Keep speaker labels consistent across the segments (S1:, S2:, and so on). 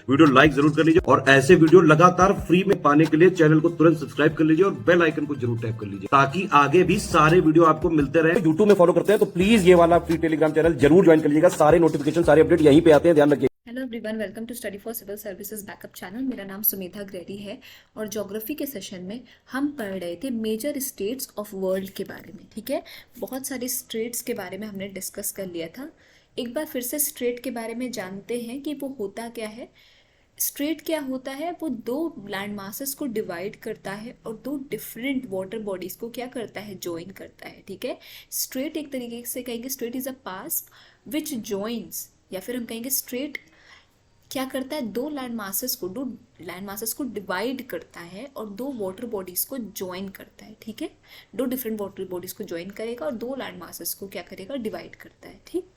S1: Video like जरूर कर लीजिए और ऐसे वीडियो लगातार फ्री में पाने के लिए चैनल को तुरंत सब्सक्राइब कर लीजिए और बेल आइकन को जरूर टैप कर लीजिए ताकि आगे भी सारे वीडियो आपको मिलते रहे। यूट्यूब में फॉलो करते हैं तो प्लीज ये वाला फ्री टेलीग्राम चैनल जरूर ज्वाइन कर लीजिएगा। सारे नोटिफिकेशन सारे अपडेट यहीं पे आते हैं, ध्यान रखिए।
S2: Hello everyone, welcome to study for civil services backup channel. मेरा नाम सुमेधा ग्रेडी है और ज्योग्राफी के सेशन में हम पढ़ रहे थे मेजर स्टेट्स ऑफ वर्ल्ड के बारे में। ठीक है, बहुत सारे स्टेट्स के बारे में हमने डिस्कस कर लिया था। एक बार फिर से स्टेट के बारे में जानते हैं कि वो होता क्या है। स्ट्रेट क्या होता है? वो दो लैंड मासेस को डिवाइड करता है और दो डिफरेंट वाटर बॉडीज को क्या करता है, ज्वाइन करता है। ठीक है, स्ट्रेट एक तरीके से कहेंगे straight is a pass which joins, या फिर हम कहेंगे स्ट्रेट क्या करता है, दो लैंड मासेस को डिवाइड करता है और दो वाटर बॉडीज को ज्वाइन करता है। ठीक है, दो डिफरेंट वाटर बॉडीज को ज्वाइन करेगा और दो लैंड मासेस को क्या करेगा, डिवाइड करता है। ठीक,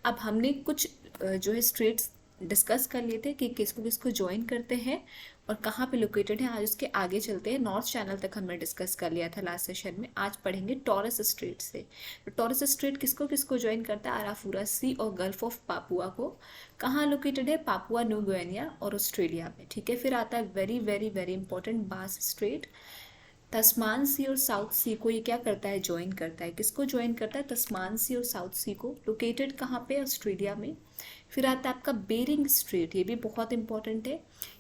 S2: अब हमने कुछ जो है स्ट्रेट्स डिस्कस कर लिए थे कि किसको किसको ज्वाइन करते हैं और कहाँ पे लोकेटेड है। आज उसके आगे चलते हैं। नॉर्थ चैनल तक हमने डिस्कस कर लिया था लास्ट सेशन में। आज पढ़ेंगे टॉरस स्ट्रेट से। तो टॉरस स्ट्रेट किसको किसको ज्वाइन करता है? अराफुरा सी और गल्फ ऑफ पापुआ को। कहाँ लोकेटेड है? पापुआ न्यू गिनिया और ऑस्ट्रेलिया में। ठीक है, फिर आता है वेरी वेरी वेरी इंपॉर्टेंट बास स्ट्रेट। तस्मान सी और साउथ सी को ये क्या करता है, ज्वाइन करता है। किसको ज्वाइन करता है? तस्मान सी और साउथ सी को। लोकेटेड कहाँ पे? ऑस्ट्रेलिया में। फिर आता है आपका बेरिंग स्ट्रेट, ये भी बहुत इंपॉर्टेंट है।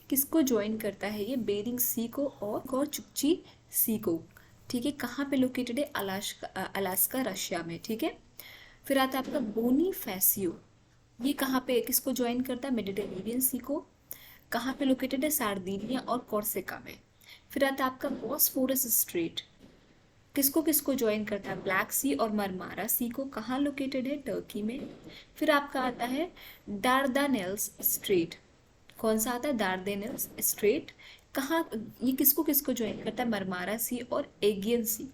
S2: किसको ज्वाइन करता है ये? बेरिंग सी को और चुक्ची सी को। ठीक है, कहाँ पे लोकेटेड है? अलास्का रशिया में। ठीक है, फिर आता है आपका बोनीफेसियो, ये कहाँ पे किसको ज्वाइन करता है? मेडिटेरेनियन सी को। कहाँ पे लोकेटेड है? सार्दिनिया और कोर्सिका में। फिर आता है आपका बॉस्फोरस स्ट्रेट, किसको किसको ज्वाइन करता है? ब्लैक सी और मरमारा सी को। कहाँ लोकेटेड है? टर्की में। फिर आपका आता है डार्दानेल्स स्ट्रेट, कौन सा आता है? डार्देनेल्स स्ट्रेट। कहाँ, ये किसको किसको ज्वाइन करता है? मरमारा सी और एगियन सी।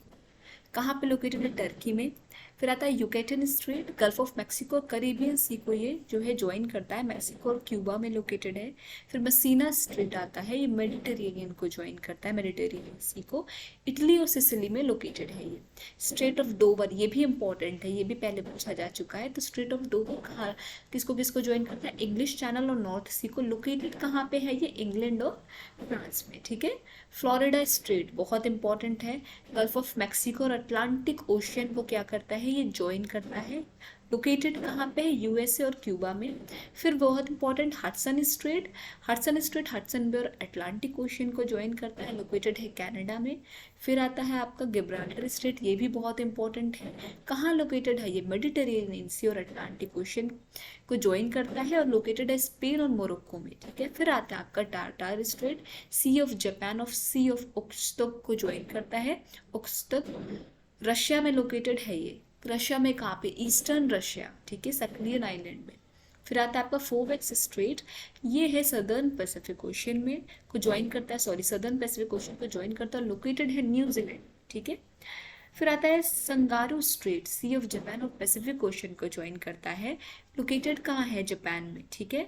S2: कहाँ पे लोकेटेड है? टर्की में। फिर आता है यूकेटन स्ट्रेट, गल्फ ऑफ मैक्सिको और करेबियन सी को ये जो है ज्वाइन करता है। मैक्सिको और क्यूबा में लोकेटेड है। फिर मसीना स्ट्रेट आता है, ये मेडिटेरेनियन को ज्वाइन करता है, मेडिटेरेनियन सी को। इटली और सिसिली में लोकेटेड है ये। स्ट्रेट ऑफ डोवर, ये भी इंपॉर्टेंट है, ये भी पहले पूछा जा चुका है। तो स्ट्रेट ऑफ डोवर कहाँ किसको किसको ज्वाइन करता है? इंग्लिश चैनल और नॉर्थ सी को। लोकेटेड कहाँ पे है ये? इंग्लैंड और फ्रांस में। ठीक है, फ्लोरिडा स्ट्रेट बहुत इंपॉर्टेंट है। गल्फ ऑफ मैक्सिको और अटलांटिक ओशियन को क्या करता है, ये ज्वाइन करता है। लोकेटेड कहाँ पे है? यूएसए और क्यूबा में। फिर बहुत important Hudson strait, Hudson bay और अटलांटिक ओशियन को ज्वाइन करता है। लोकेटेड है कनाडा में। फिर आता है आपका गिब्राल्टर स्ट्रेट, ये भी बहुत इंपॉर्टेंट है। कहाँ लोकेटेड है ये? मेडिटेरेनियन सी और अटलांटिक ओशियन को ज्वाइन करता है और लोकेटेड है स्पेन और मोरक्को में। ठीक है, फिर आता है आपका tartar straight, sea of Japan और सी ऑफ ओक्सटक को ज्वाइन करता है। ओक्सटक रशिया में लोकेटेड है ये। रशिया में कहाँ पे? Eastern Russia. ठीक है, सक्रियन आइलैंड में। फिर आता है आपका फोवेक्स स्ट्रेट, ये है सदर्न पैसिफिक ओशियन में को ज्वाइन करता है, सदर्न पैसिफिक ओशियन को ज्वाइन करता है, लोकेटेड है न्यूजीलैंड। ठीक है, फिर आता है Tsugaru strait, sea of Japan और पैसिफिक ओशन को ज्वाइन करता है। लोकेटेड कहाँ है? जापान में। ठीक है,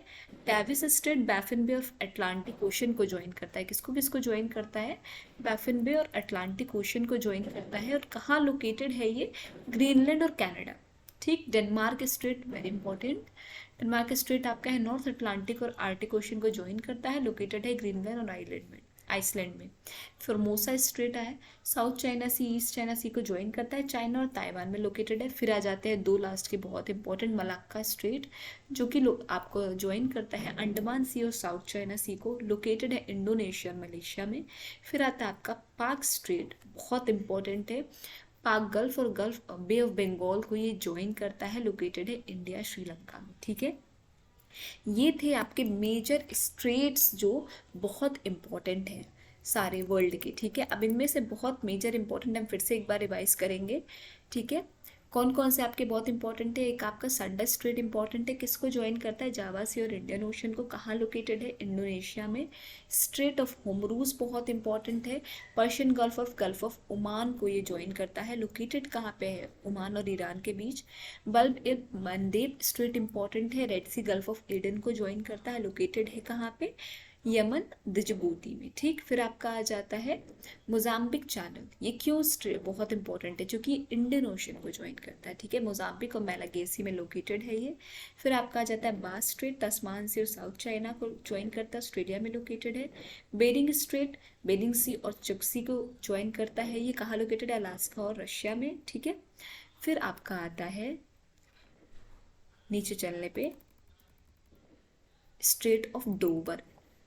S2: Davis strait Baffin bay of Atlantic ocean को ज्वाइन करता है। किसको किसको ज्वाइन करता है? बैफिन बे और अटलांटिक ओशन को ज्वाइन करता है। और कहाँ लोकेटेड है ये? ग्रीनलैंड और कनाडा। ठीक, Denmark straight very important. Denmark straight आपका है नॉर्थ अटलांटिक और आर्टिक ओशन को ज्वाइन करता है। लोकेटेड है ग्रीनलैंड और आइसलैंड में। फॉर्मोसा स्ट्रेट है साउथ चाइना सी, ईस्ट चाइना सी को ज्वाइन करता है, चाइना और ताइवान में लोकेटेड है। फिर आ जाते हैं दो लास्ट के बहुत इंपॉर्टेंट, मलाक्का स्ट्रेट जो कि आपको ज्वाइन करता है अंडमान सी और साउथ चाइना सी को। लोकेटेड है इंडोनेशिया और मलेशिया में। फिर आता है आपका पाक स्ट्रेट, बहुत इंपॉर्टेंट है। पाक गल्फ और गल्फ बे ऑफ बंगाल को ये ज्वाइन करता है। लोकेटेड है इंडिया श्रीलंका में। ठीक है, ये थे आपके मेजर स्ट्रेट्स जो बहुत इंपॉर्टेंट हैं सारे वर्ल्ड के। ठीक है, अब इनमें से बहुत मेजर इंपॉर्टेंट हम फिर से एक बार रिवाइज करेंगे। ठीक है, कौन कौन से आपके बहुत इंपॉर्टेंट है? एक आपका संडा स्ट्रेट इंपॉर्टेंट है, किसको ज्वाइन करता है? जावा सी और इंडियन ओशन को। कहाँ लोकेटेड है? इंडोनेशिया में। स्ट्रेट ऑफ होमरूज बहुत इंपॉर्टेंट है, पर्शियन गल्फ ऑफ ओमान को ये ज्वाइन करता है। लोकेटेड कहाँ पे है? ओमान और ईरान के बीच। बल्ब ए मंदेब स्ट्रेट इंपॉर्टेंट है, Red Sea Gulf of Aden को ज्वाइन करता है। लोकेटेड है कहाँ पे? यमन जिबूती में, ठीक। फिर आपका आ जाता है मोजाम्बिक चैनल, ये क्यों स्ट्रेट बहुत इंपॉर्टेंट है, क्योंकि इंडियन ओशन को ज्वाइन करता है, ठीक है। मोजाम्बिक और मेलागेसी में लोकेटेड है ये। फिर आपका आ जाता है बास स्ट्रेट, तस्मान सी और साउथ चाइना को ज्वाइन करता है, ऑस्ट्रेलिया में लोकेटेड है। बेरिंग स्ट्रेट, बेरिंग सी और चुक्सी को ज्वाइन करता है, ये कहाँ लोकेटेड है, अलास्का और रशिया में, ठीक है। फिर आपका आता है नीचे चलने पे स्ट्रेट ऑफ डोवर,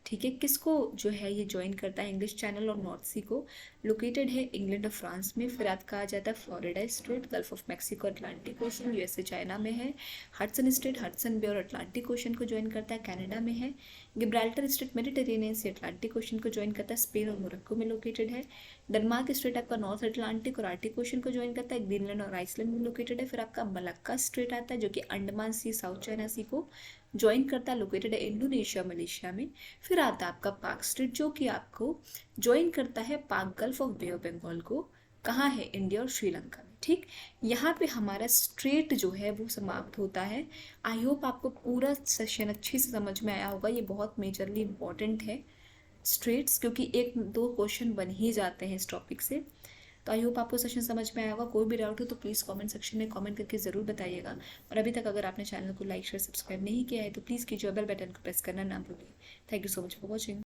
S2: ठीक है। किसको जो है ये ज्वाइन करता है, इंग्लिश चैनल और नॉर्थ सी को, लोकेटेड है इंग्लैंड और फ्रांस में। फिर आपका आ जाता है Florida straight, gulf of Mexico, Atlantic ocean, USA China में है। हडसन स्ट्रेट, हडसन बे और अटलांटिक ओशन को ज्वाइन करता है, कनाडा में है। गिब्राल्टर स्ट्रेट, मेडिटेरेनियन से अटलांटिक ओशन को ज्वाइन करता है, स्पेन और मोरक्को में लोकेटेड है। डेनमार्क स्ट्रेट आपका नॉर्थ अटलांटिक और आर्टिक ओशन को ज्वाइन करता है, ग्रीनलैंड और आइसलैंड में लोकेटेड है। फिर आपका मलक्का स्ट्रेट आता है जो कि अंडमान सी, साउथ चाइना सी को ज्वाइन करता है, लोकेटेड है इंडोनेशिया, मलेशिया में। फिर आता है आपका पाक स्ट्रेट जो कि आपको ज्वाइन करता है Palk gulf of bay of Bengal को, कहाँ है, इंडिया और श्रीलंका में, ठीक। यहाँ पे हमारा स्ट्रेट जो है वो समाप्त होता है। आई होप आपको पूरा सेशन अच्छे से समझ में आया होगा, ये बहुत मेजरली इंपॉर्टेंट है स्ट्रेट्स, क्योंकि एक दो क्वेश्चन बन ही जाते हैं इस टॉपिक से। तो आई होप आपको सेशन समझ में आया होगा। कोई भी डाउट हो तो प्लीज़ कमेंट सेक्शन में कमेंट करके ज़रूर बताइएगा। और अभी तक अगर आपने चैनल को लाइक शेयर सब्सक्राइब नहीं किया है तो प्लीज़ कीजिए, बेल बटन को प्रेस करना ना भूलिए। Thank you so much for watching.